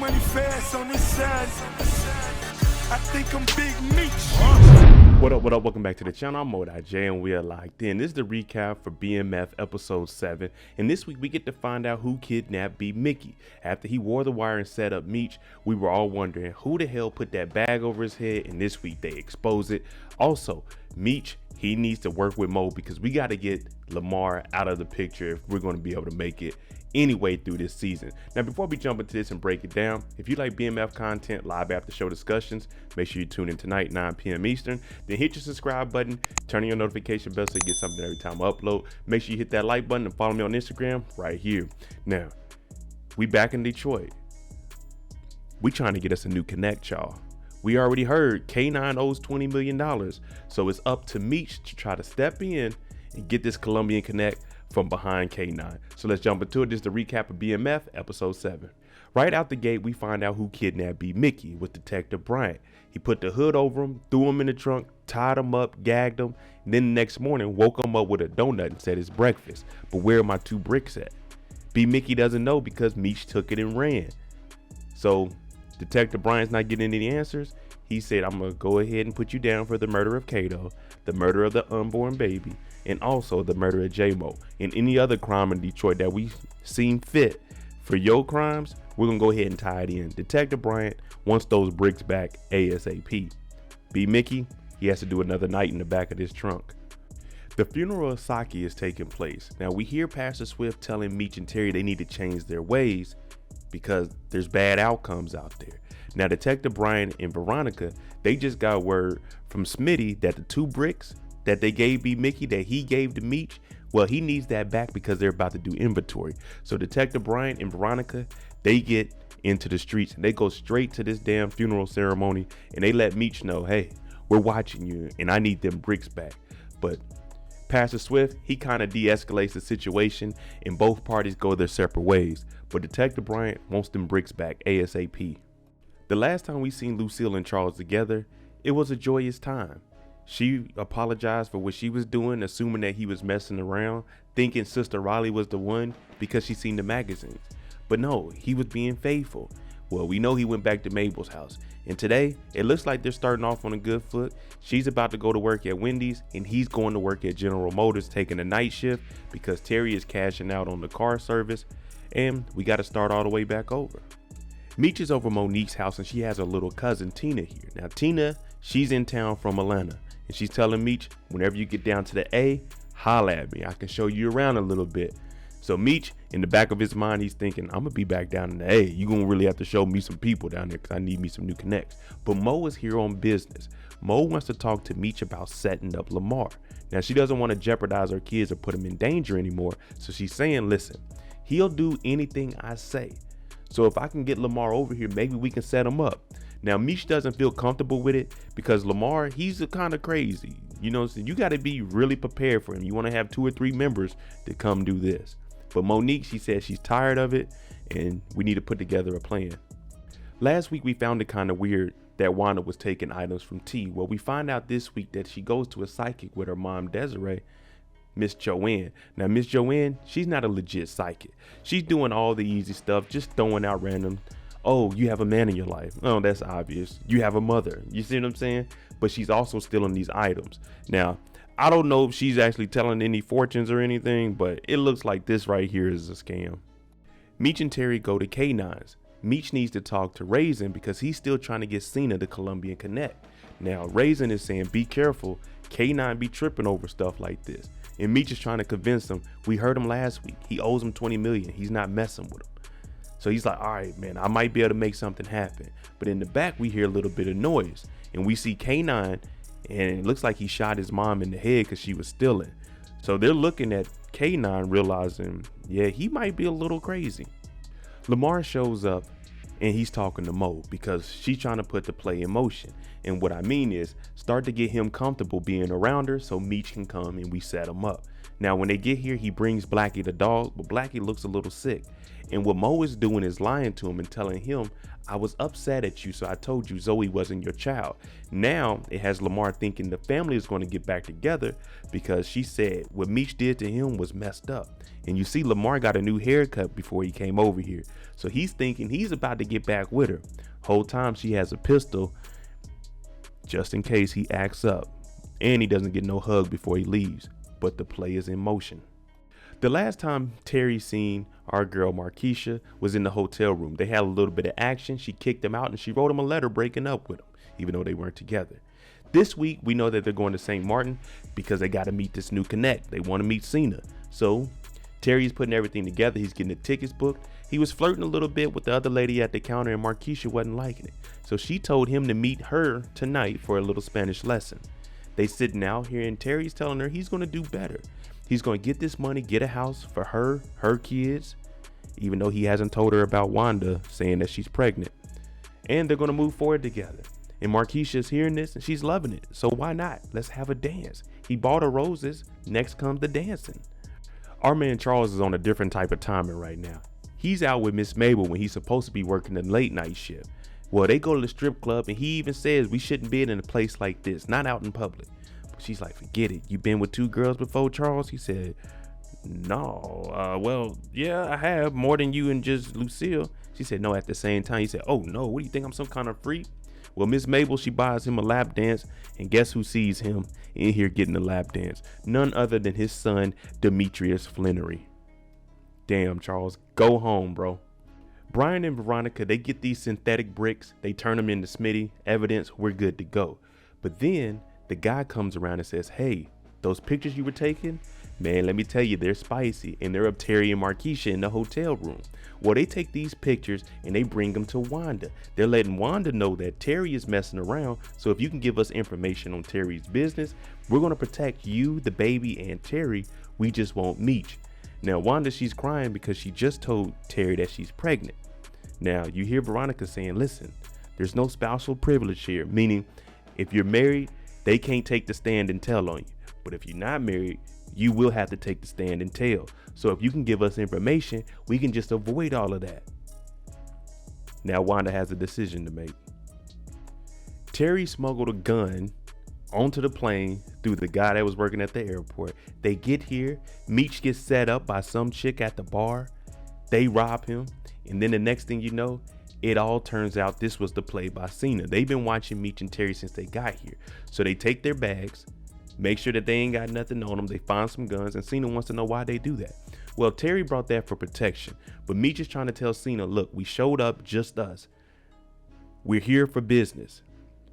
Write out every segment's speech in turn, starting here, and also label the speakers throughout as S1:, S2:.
S1: money fast on this side. I think I'm Big Meech.
S2: What up, what up? Welcome back to the channel. I'm Ajiona and we are locked in. This is the recap for BMF episode 7. And this week we get to find out who kidnapped B Mickey. After he wore the wire and set up Meech, we were all wondering who the hell put that bag over his head, and this week they expose it. Also, Meech, he needs to work with Mo because we got to get Lamar out of the picture if we're going to be able to make it anyway through this season. Now, before we jump into this and break it down, if you like BMF content, live after show discussions, make sure you tune in tonight, 9 p.m. Eastern. Then hit your subscribe button, turn on your notification bell so you get something every time I upload. Make sure you hit that like button and follow me on Instagram right here. Now, we back in Detroit. We trying to get us a new connect, y'all. We already heard K9 owes $20 million, so it's up to Meech to try to step in and get this Colombian connect from behind K9. So let's jump into it. This is the recap of BMF episode 7. Right out the gate, we find out who kidnapped B Mickey with Detective Bryant. He put the hood over him, threw him in the trunk, tied him up, gagged him, and then the next morning woke him up with a donut and said it's breakfast. But where are my 2 bricks at? B Mickey doesn't know because Meech took it and ran. So Detective Bryant's not getting any answers. He said, I'm going to go ahead and put you down for the murder of Kato, the murder of the unborn baby, and also the murder of J-Mo, and any other crime in Detroit that we seen fit for your crimes. We're going to go ahead and tie it in. Detective Bryant wants those bricks back ASAP. B Mickey, he has to do another night in the back of this trunk. The funeral of Saki is taking place. Now we hear Pastor Swift telling Meech and Terry they need to change their ways because there's bad outcomes out there. Now Detective Brian and Veronica, they just got word from Smitty that the 2 bricks that they gave B Mickey that he gave to Meech, well, he needs that back because they're about to do inventory. So Detective Brian and Veronica, they get into the streets and they go straight to this damn funeral ceremony and they let Meech know, hey, we're watching you and I need them bricks back. But Pastor Swift, he kind of de-escalates the situation and both parties go their separate ways. But Detective Bryant wants them bricks back ASAP. The last time we seen Lucille and Charles together, it was a joyous time. She apologized for what she was doing, assuming that he was messing around, thinking Sister Riley was the one because she seen the magazines. But no, he was being faithful. Well, we know he went back to Mabel's house. And today, it looks like they're starting off on a good foot. She's about to go to work at Wendy's and he's going to work at General Motors taking a night shift because Terry is cashing out on the car service. And we got to start all the way back over. Meech is over Monique's house and she has her little cousin Tina here. Now Tina, she's in town from Atlanta and she's telling Meech, whenever you get down to the A, holla at me. I can show you around a little bit. So Meech, in the back of his mind, he's thinking, I'm gonna be back down in the A. You're gonna really have to show me some people down there because I need me some new connects. But Mo is here on business. Mo wants to talk to Meech about setting up Lamar. Now she doesn't want to jeopardize her kids or put them in danger anymore. So she's saying, listen, he'll do anything I say. So if I can get Lamar over here, maybe we can set him up. Now, Meech doesn't feel comfortable with it because Lamar, he's kind of crazy. You know, so you got to be really prepared for him. You want to have 2 or 3 members to come do this. But Monique, she says she's tired of it and we need to put together a plan. Last week, we found it kind of weird that Wanda was taking items from T. Well, we find out this week that she goes to a psychic with her mom, Desiree, Miss Joanne. Now, Miss Joanne, she's not a legit psychic. She's doing all the easy stuff, just throwing out random, oh, you have a man in your life. Oh, that's obvious. You have a mother. You see what I'm saying? But she's also stealing these items. Now, I don't know if she's actually telling any fortunes or anything, but it looks like this right here is a scam. Meech and Terry go to K9's. Meech needs to talk to Raisin because he's still trying to get Cena the Colombian connect. Now, Raisin is saying, be careful. K9 be tripping over stuff like this. And Meech is trying to convince him. We heard him last week. He owes him $20 million. He's not messing with him. So he's like, all right, man, I might be able to make something happen. But in the back, we hear a little bit of noise. And we see K9, and it looks like he shot his mom in the head because she was stealing. So they're looking at K9, realizing, yeah, he might be a little crazy. Lamar shows up, and he's talking to Mo because she's trying to put the play in motion. And what I mean is start to get him comfortable being around her so Meech can come and we set him up. Now, when they get here, he brings Blackie the dog, but Blackie looks a little sick. And what Mo is doing is lying to him and telling him, I was upset at you, so I told you Zoe wasn't your child. Now, it has Lamar thinking the family is going to get back together because she said what Meech did to him was messed up. And you see, Lamar got a new haircut before he came over here. So he's thinking he's about to get back with her. Whole time she has a pistol just in case he acts up. And he doesn't get no hug before he leaves. But the play is in motion. The last time Terry seen our girl Markeisha was in the hotel room. They had a little bit of action. She kicked him out and she wrote him a letter breaking up with him, even though they weren't together. This week, we know that they're going to St. Martin because they got to meet this new connect. They want to meet Cena. So Terry's putting everything together. He's getting the tickets booked. He was flirting a little bit with the other lady at the counter and Markeisha wasn't liking it. So she told him to meet her tonight for a little Spanish lesson. They sitting out here and Terry's telling her he's going to do better. He's going to get this money, get a house for her kids, even though he hasn't told her about Wanda saying that she's pregnant. And they're going to move forward together. And Markeisha's hearing this and she's loving it. So why not? Let's have a dance. He bought her roses. Next comes the dancing. Our man Charles is on a different type of timing right now. He's out with Miss Mabel when he's supposed to be working the late night shift. Well, they go to the strip club and he even says we shouldn't be in a place like this, not out in public. But she's like, forget it. You been with 2 girls before, Charles? He said, no. Well, yeah, I have, more than you and just Lucille. She said, no, at the same time. He said, oh no, what do you think, I'm some kind of freak? Well, Miss Mabel, she buys him a lap dance, and guess who sees him in here getting a lap dance? None other than his son, Demetrius Flennory. Damn, Charles, go home, bro. Brian and Veronica, they get these synthetic bricks, they turn them into Smitty, evidence, we're good to go. But then the guy comes around and says, hey, those pictures you were taking, man, let me tell you, they're spicy, and they're of Terry and Markeisha in the hotel room. Well, they take these pictures and they bring them to Wanda. They're letting Wanda know that Terry is messing around, so if you can give us information on Terry's business, we're going to protect you, the baby, and Terry. We just won't Meech. Now, Wanda, she's crying because she just told Terry that she's pregnant. Now, you hear Veronica saying, listen, there's no spousal privilege here, meaning if you're married, they can't take the stand and tell on you. But if you're not married, you will have to take the stand and tell. So if you can give us information, we can just avoid all of that. Now, Wanda has a decision to make. Terry smuggled a gun onto the plane through the guy that was working at the airport. They get here, Meech gets set up by some chick at the bar. They rob him. And then the next thing you know, it all turns out this was the play by Cena. They've been watching Meech and Terry since they got here. So they take their bags, make sure that they ain't got nothing on them. They find some guns, and Cena wants to know why they do that. Well, Terry brought that for protection, but Meech is trying to tell Cena, look, we showed up, just us. We're here for business.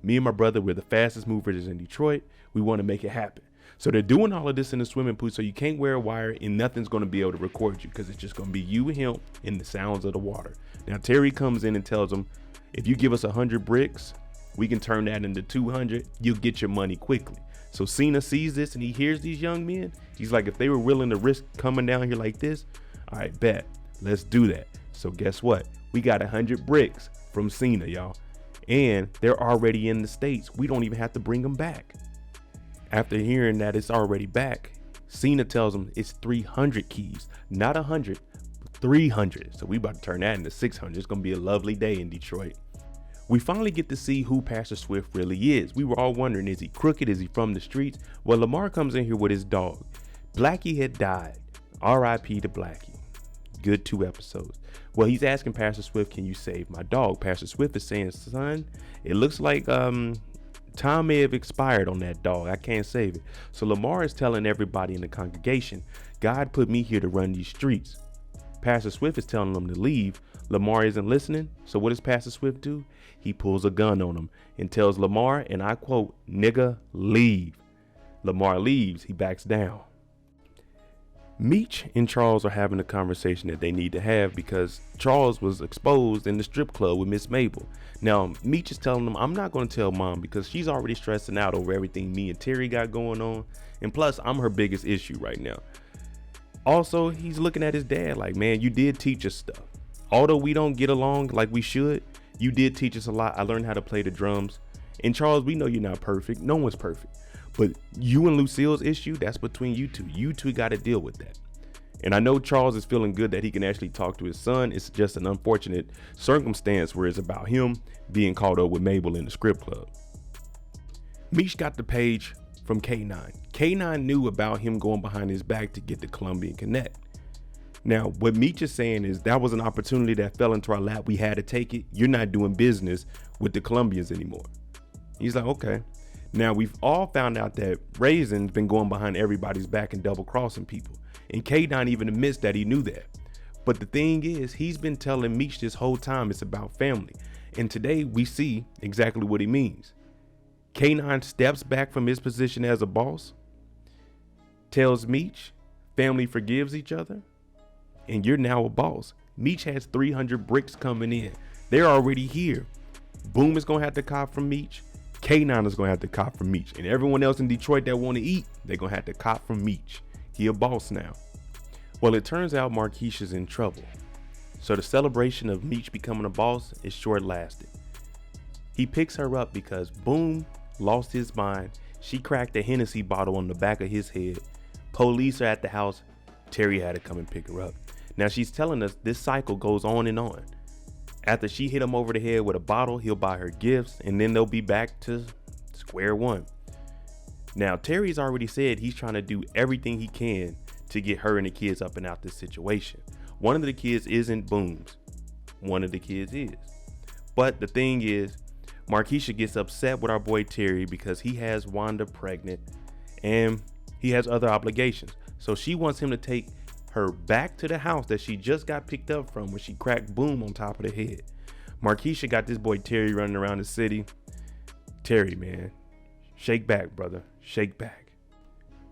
S2: Me and my brother, we're the fastest movers in Detroit. We want to make it happen. So they're doing all of this in the swimming pool, so you can't wear a wire and nothing's going to be able to record you because it's just going to be you and him and the sounds of the water. Now, Terry comes in and tells them, if you give us 100 bricks, we can turn that into 200. You'll get your money quickly. So Cena sees this and he hears these young men. He's like, if they were willing to risk coming down here like this, all right, bet, let's do that. So guess what? We got 100 bricks from Cena, y'all. And they're already in the States. We don't even have to bring them back. After hearing that it's already back, Cena tells him it's 300 keys, not 100, but 300. So we about to turn that into 600. It's going to be a lovely day in Detroit. We finally get to see who Pastor Swift really is. We were all wondering, is he crooked? Is he from the streets? Well, Lamar comes in here with his dog. Blackie had died. R.I.P. to Blackie. Good 2 episodes. Well, he's asking Pastor Swift, can you save my dog? Pastor Swift is saying, son, it looks like time may have expired on that dog. I can't save it. So Lamar is telling everybody in the congregation, God put me here to run these streets. Pastor Swift is telling them to leave. Lamar isn't listening. So what does Pastor Swift do? He pulls a gun on him and tells Lamar, and I quote, nigga, leave. Lamar leaves. He backs down. Meech and Charles are having a conversation that they need to have because Charles was exposed in the strip club with Miss Mabel. Now, Meech is telling them, I'm not going to tell mom because she's already stressing out over everything me and Terry got going on. And plus, I'm her biggest issue right now. Also, he's looking at his dad like, man, you did teach us stuff. Although we don't get along like we should, you did teach us a lot. I learned how to play the drums. And Charles, we know you're not perfect. No one's perfect. But you and Lucille's issue, that's between you two. You two got to deal with that. And I know Charles is feeling good that he can actually talk to his son. It's just an unfortunate circumstance where it's about him being caught up with Mabel in the script club. Meech got the page from K9. K9 knew about him going behind his back to get the Colombian connect. Now, what Meech is saying is that was an opportunity that fell into our lap. We had to take it. You're not doing business with the Colombians anymore. He's like, okay. Now, we've all found out that Raisin's been going behind everybody's back and double crossing people. And K9 even admits that he knew that. But the thing is, he's been telling Meech this whole time it's about family. And today we see exactly what he means. K9 steps back from his position as a boss, tells Meech family forgives each other, and you're now a boss. Meech has 300 bricks coming in. They're already here. Boom is going to have to cop from Meech. K9 is going to have to cop from Meech. And everyone else in Detroit that want to eat, they're going to have to cop from Meech. He a boss now. Well, it turns out Marquisha's in trouble. So the celebration of Meech becoming a boss is short lasting. He picks her up because Boom lost his mind. She cracked a Hennessy bottle on the back of his head. Police are at the house. Terry had to come and pick her up. Now she's telling us this cycle goes on and on. After she hit him over the head with a bottle, he'll buy her gifts, and then they'll be back to square one. Now, Terry's already said he's trying to do everything he can to get her and the kids up and out this situation. One of the kids isn't Boom's. One of the kids is. But the thing is, Marquisha gets upset with our boy Terry because he has Wanda pregnant and he has other obligations. So she wants him to take her back to the house that she just got picked up from when she cracked Boom on top of the head. Marquisha got this boy Terry running around the city. Terry, man, shake back, brother. Shake back.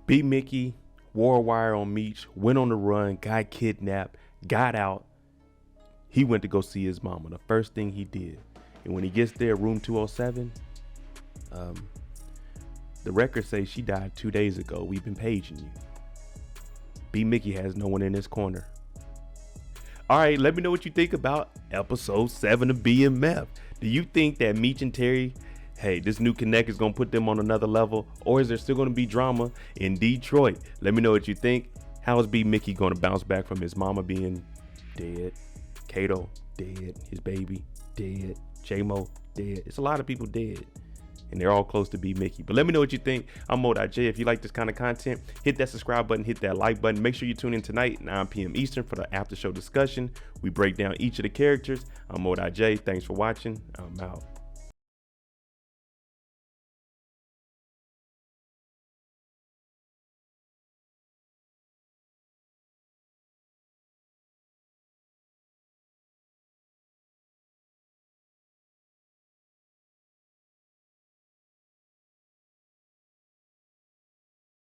S2: Beat Mickey, wore a wire on Meech, went on the run, got kidnapped, got out. He went to go see his mama. The first thing he did. And when he gets there, room 207, the records say she died 2 days ago. We've been paging you. B. Mickey has no one in his corner. All right, let me know what you think about episode 7 of BMF. Do you think that Meech and Terry, hey, this new connect is going to put them on another level? Or is there still going to be drama in Detroit? Let me know what you think. How is B. Mickey going to bounce back from his mama being dead? Kato, dead. His baby, dead. J-Mo, dead. It's a lot of people dead. And they're all close to B. Mickey. But let me know what you think. I'm Mo.J. If you like this kind of content, hit that subscribe button, hit that like button. Make sure you tune in tonight, 9 p.m. Eastern, for the after show discussion. We break down each of the characters. I'm Mo.J. Thanks for watching. I'm out.